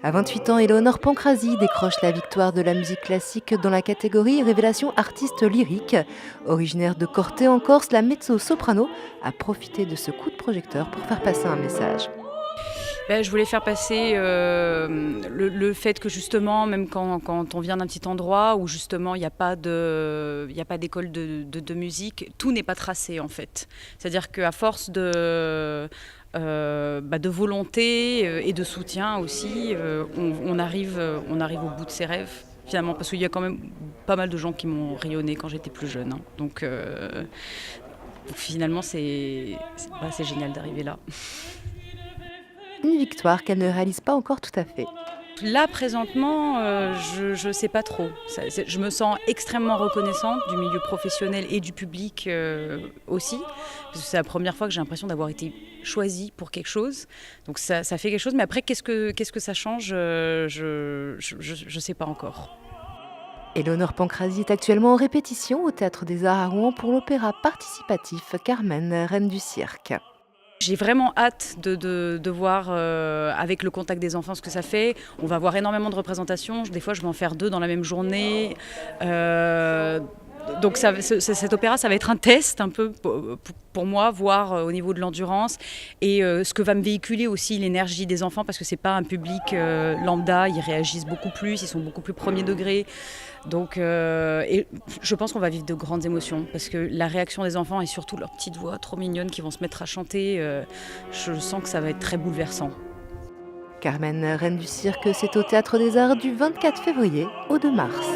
À 28 ans, Éléonore Pancrazi décroche la victoire de la musique classique dans la catégorie Révélation artiste lyrique. Originaire de Corté en Corse, la mezzo-soprano a profité de ce coup de projecteur pour faire passer un message. Je voulais faire passer le fait que justement, même quand on vient d'un petit endroit où justement il n'y a pas d'école de musique, tout n'est pas tracé en fait. C'est-à-dire qu'à force de volonté et de soutien aussi, on arrive au bout de ses rêves. Finalement, parce qu'il y a quand même pas mal de gens qui m'ont rayonné quand j'étais plus jeune. Hein. Donc finalement, c'est génial d'arriver là. Une victoire qu'elle ne réalise pas encore tout à fait. Là, présentement, je ne sais pas trop. Je me sens extrêmement reconnaissante du milieu professionnel et du public aussi. Parce que c'est la première fois que j'ai l'impression d'avoir été choisie pour quelque chose. Donc ça fait quelque chose. Mais après, qu'est-ce que ça change je ne sais pas encore. Éléonore Pancrazi est actuellement en répétition au Théâtre des Arts à Rouen pour l'opéra participatif Carmen, reine du cirque. J'ai vraiment hâte de voir avec le contact des enfants ce que ça fait. On va avoir énormément de représentations. Des fois, je vais en faire 2 dans la même journée. Donc cet opéra, ça va être un test un peu pour moi, voir au niveau de l'endurance et ce que va me véhiculer aussi l'énergie des enfants parce que c'est pas un public lambda, ils réagissent beaucoup plus, ils sont beaucoup plus premier degré. Donc et je pense qu'on va vivre de grandes émotions parce que la réaction des enfants et surtout leurs petites voix trop mignonnes qui vont se mettre à chanter, je sens que ça va être très bouleversant. Carmen, reine du cirque, c'est au Théâtre des Arts du 24 février au 2 mars.